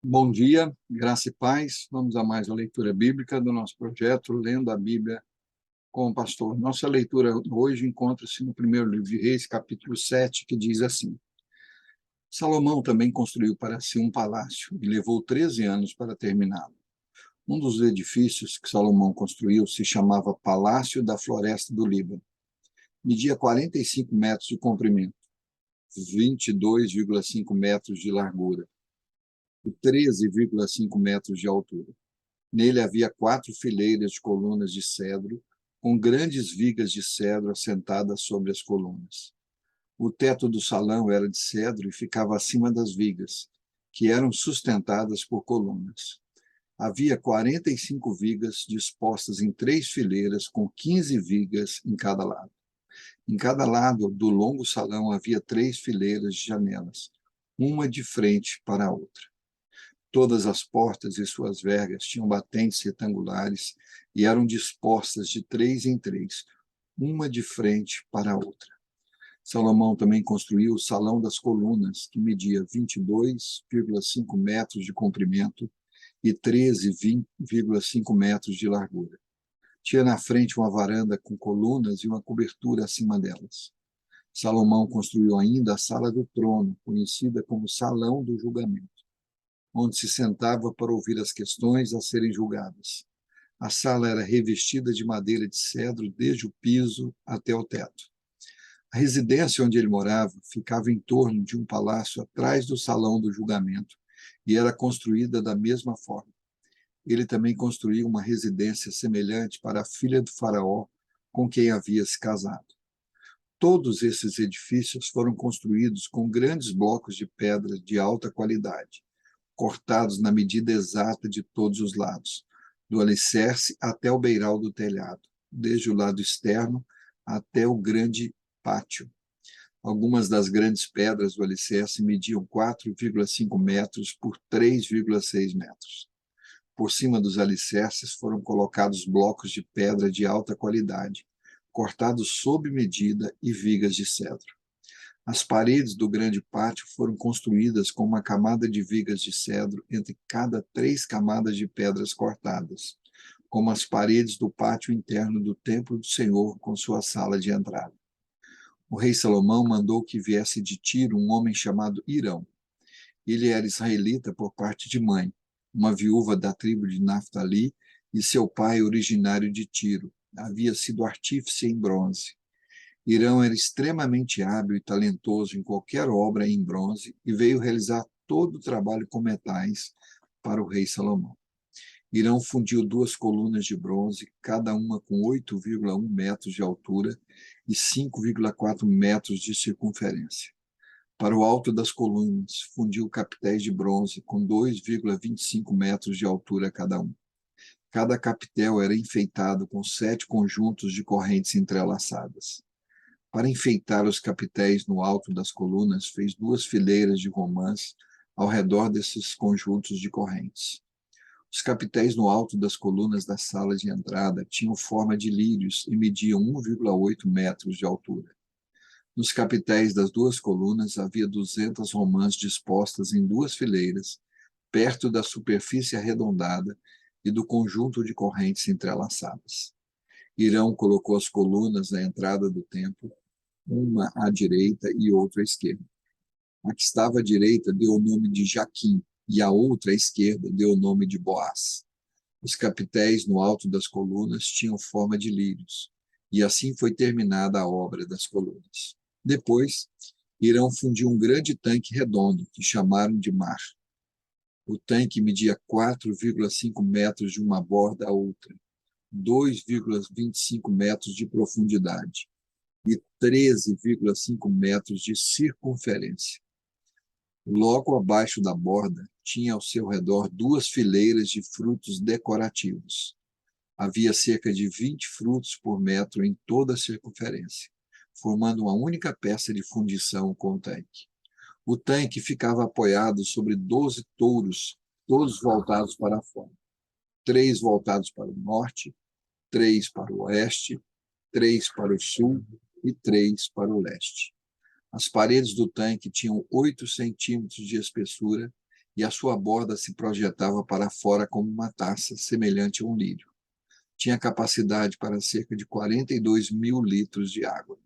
Bom dia, graça e paz. Vamos a mais uma leitura bíblica do nosso projeto Lendo a Bíblia com o Pastor. Nossa leitura hoje encontra-se no primeiro livro de Reis, capítulo 7, que diz assim: Salomão também construiu para si um palácio e levou 13 anos para terminá-lo. Um dos edifícios que Salomão construiu se chamava Palácio da Floresta do Líbano. Media 45 metros de comprimento, 22,5 metros de largura e 13,5 metros de altura. Nele havia 4 fileiras de colunas de cedro, com grandes vigas de cedro assentadas sobre as colunas. O teto do salão era de cedro e ficava acima das vigas, que eram sustentadas por colunas. Havia 45 vigas dispostas em 3 fileiras, com 15 vigas em cada lado. Em cada lado do longo salão havia 3 fileiras de janelas, uma de frente para a outra. Todas as portas e suas vergas tinham batentes retangulares e eram dispostas de 3 em 3, uma de frente para a outra. Salomão também construiu o Salão das Colunas, que media 22,5 metros de comprimento e 13,5 metros de largura. Tinha na frente uma varanda com colunas e uma cobertura acima delas. Salomão construiu ainda a Sala do Trono, conhecida como Salão do Julgamento, onde se sentava para ouvir as questões a serem julgadas. A sala era revestida de madeira de cedro desde o piso até o teto. A residência onde ele morava ficava em torno de um palácio atrás do salão do julgamento e era construída da mesma forma. Ele também construiu uma residência semelhante para a filha do faraó com quem havia se casado. Todos esses edifícios foram construídos com grandes blocos de pedra de alta qualidade, cortados na medida exata de todos os lados, do alicerce até o beiral do telhado, desde o lado externo até o grande pátio. Algumas das grandes pedras do alicerce mediam 4,5 metros por 3,6 metros. Por cima dos alicerces foram colocados blocos de pedra de alta qualidade, cortados sob medida e vigas de cedro. As paredes do grande pátio foram construídas com uma camada de vigas de cedro entre cada 3 camadas de pedras cortadas, como as paredes do pátio interno do templo do Senhor com sua sala de entrada. O rei Salomão mandou que viesse de Tiro um homem chamado Hirão. Ele era israelita por parte de mãe, uma viúva da tribo de Naftali, e seu pai originário de Tiro. Havia sido artífice em bronze. Hirão era extremamente hábil e talentoso em qualquer obra em bronze e veio realizar todo o trabalho com metais para o rei Salomão. Hirão fundiu 2 colunas de bronze, cada uma com 8,1 metros de altura e 5,4 metros de circunferência. Para o alto das colunas, fundiu capitéis de bronze com 2,25 metros de altura cada um. Cada capitel era enfeitado com 7 conjuntos de correntes entrelaçadas. Para enfeitar os capitéis no alto das colunas, fez 2 fileiras de romãs ao redor desses conjuntos de correntes. Os capitéis no alto das colunas da sala de entrada tinham forma de lírios e mediam 1,8 metros de altura. Nos capitéis das 2 colunas havia 200 romãs dispostas em 2 fileiras, perto da superfície arredondada e do conjunto de correntes entrelaçadas. Hirão colocou as colunas na entrada do templo, uma à direita e outra à esquerda. A que estava à direita deu o nome de Jaquim, e a outra à esquerda deu o nome de Boaz. Os capitéis no alto das colunas tinham forma de lírios, e assim foi terminada a obra das colunas. Depois, Hirão fundiu um grande tanque redondo, que chamaram de mar. O tanque media 4,5 metros de uma borda a outra, 2,25 metros de profundidade e 13,5 metros de circunferência. Logo abaixo da borda, tinha ao seu redor 2 fileiras de frutos decorativos. Havia cerca de 20 frutos por metro em toda a circunferência, formando uma única peça de fundição com o tanque. O tanque ficava apoiado sobre 12 touros, todos voltados para fora. 3 voltados para o norte, 3 para o oeste, 3 para o sul e 3 para o leste. As paredes do tanque tinham 8 centímetros de espessura e a sua borda se projetava para fora como uma taça, semelhante a um lírio. Tinha capacidade para cerca de 42 mil litros de água.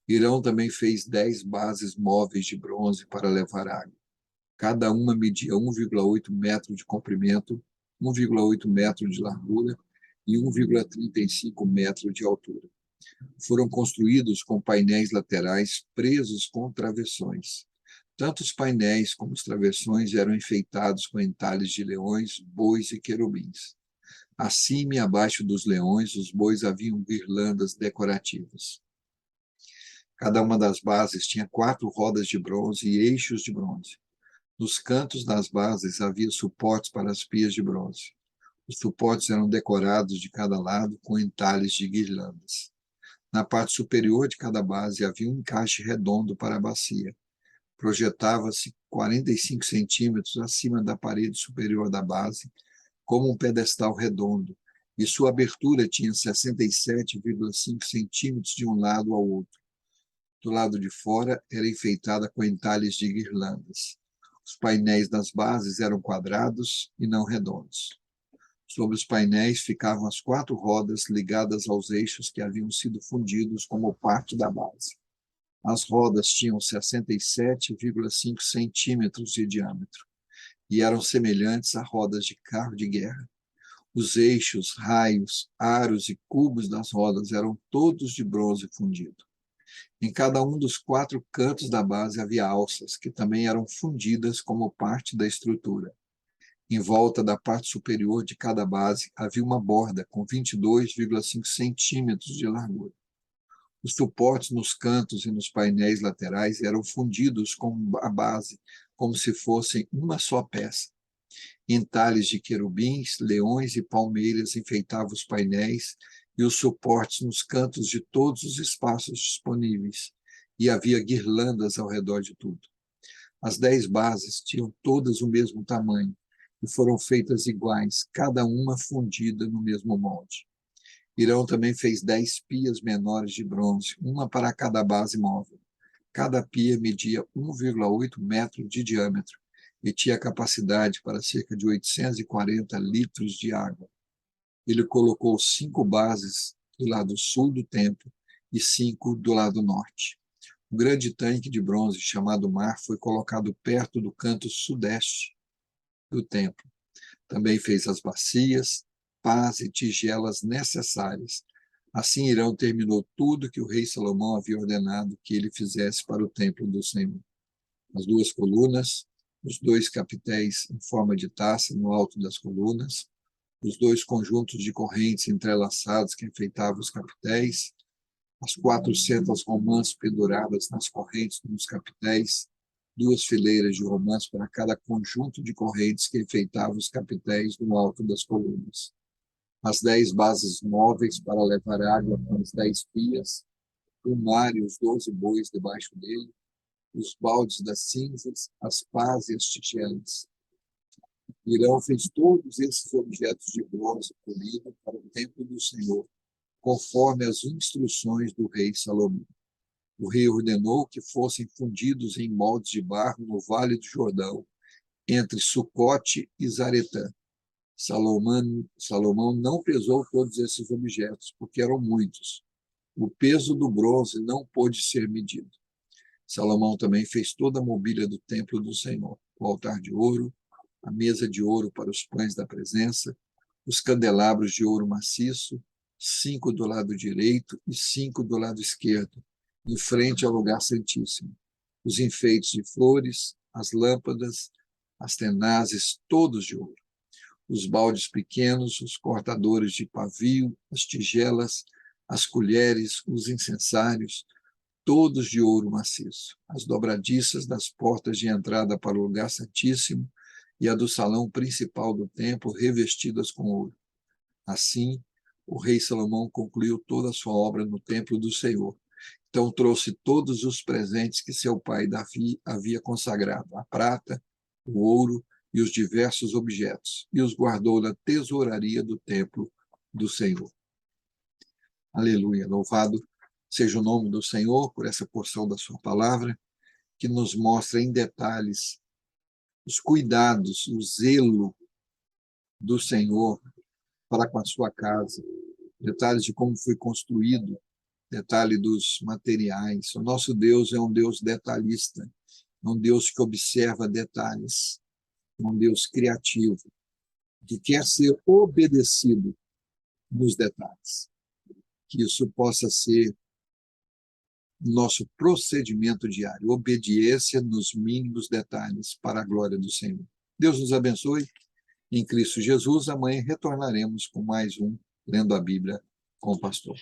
Hirão também fez 10 bases móveis de bronze para levar água. Cada uma media 1,8 metro de comprimento, 1,8 metro de largura e 1,35 metro de altura. Foram construídos com painéis laterais presos com travessões. Tanto os painéis como os travessões eram enfeitados com entalhes de leões, bois e querubins. Acima e abaixo dos leões, os bois haviam guirlandas decorativas. Cada uma das bases tinha 4 rodas de bronze e eixos de bronze. Nos cantos das bases havia suportes para as pias de bronze. Os suportes eram decorados de cada lado com entalhes de guirlandas. Na parte superior de cada base havia um encaixe redondo para a bacia. Projetava-se 45 centímetros acima da parede superior da base, como um pedestal redondo, e sua abertura tinha 67,5 centímetros de um lado ao outro. Do lado de fora era enfeitada com entalhes de guirlandas. Os painéis das bases eram quadrados e não redondos. Sobre os painéis ficavam as 4 rodas ligadas aos eixos que haviam sido fundidos como parte da base. As rodas tinham 67,5 centímetros de diâmetro e eram semelhantes a rodas de carro de guerra. Os eixos, raios, aros e cubos das rodas eram todos de bronze fundido. Em cada um dos 4 cantos da base havia alças, que também eram fundidas como parte da estrutura. Em volta da parte superior de cada base havia uma borda com 22,5 centímetros de largura. Os suportes nos cantos e nos painéis laterais eram fundidos com a base, como se fossem uma só peça. Entalhes de querubins, leões e palmeiras enfeitavam os painéis e os suportes nos cantos de todos os espaços disponíveis, e havia guirlandas ao redor de tudo. As 10 bases tinham todas o mesmo tamanho e foram feitas iguais, cada uma fundida no mesmo molde. Hirão também fez 10 pias menores de bronze, uma para cada base móvel. Cada pia media 1,8 metro de diâmetro e tinha capacidade para cerca de 840 litros de água. Ele colocou 5 bases do lado sul do templo e 5 do lado norte. Um grande tanque de bronze chamado Mar foi colocado perto do canto sudeste do templo. Também fez as bacias, pás e tigelas necessárias. Assim Hirão terminou tudo que o rei Salomão havia ordenado que ele fizesse para o templo do Senhor. As 2 colunas, os 2 capitéis em forma de taça no alto das colunas, os 2 conjuntos de correntes entrelaçados que enfeitavam os capitéis, as 400 romãs penduradas nas correntes dos capitéis, 2 fileiras de romãs para cada conjunto de correntes que enfeitava os capitéis no alto das colunas, as 10 bases móveis para levar água com as 10 pias, o mar e os 12 bois debaixo dele, os baldes das cinzas, as pás e as tigelas. Hirão fez todos esses objetos de bronze polido para o templo do Senhor, conforme as instruções do rei Salomão. O rei ordenou que fossem fundidos em moldes de barro no Vale do Jordão, entre Sucote e Zaretã. Salomão não pesou todos esses objetos, porque eram muitos. O peso do bronze não pôde ser medido. Salomão também fez toda a mobília do templo do Senhor, o altar de ouro, a mesa de ouro para os pães da presença, os candelabros de ouro maciço, 5 do lado direito e 5 do lado esquerdo, em frente ao lugar santíssimo, os enfeites de flores, as lâmpadas, as tenazes, todos de ouro, os baldes pequenos, os cortadores de pavio, as tigelas, as colheres, os incensários, todos de ouro maciço, as dobradiças das portas de entrada para o lugar santíssimo e a do salão principal do templo revestidas com ouro. Assim, o rei Salomão concluiu toda a sua obra no templo do Senhor. Então trouxe todos os presentes que seu pai Davi havia consagrado, a prata, o ouro e os diversos objetos, e os guardou na tesouraria do templo do Senhor. Aleluia, louvado seja o nome do Senhor por essa porção da sua palavra, que nos mostra em detalhes os cuidados, o zelo do Senhor para com a sua casa, detalhes de como foi construído, detalhe dos materiais. O nosso Deus é um Deus detalhista, é um Deus que observa detalhes, é um Deus criativo, que quer ser obedecido nos detalhes. Que isso possa ser nosso procedimento diário, obediência nos mínimos detalhes para a glória do Senhor. Deus nos abençoe. Em Cristo Jesus, amanhã retornaremos com mais um Lendo a Bíblia com o Pastor.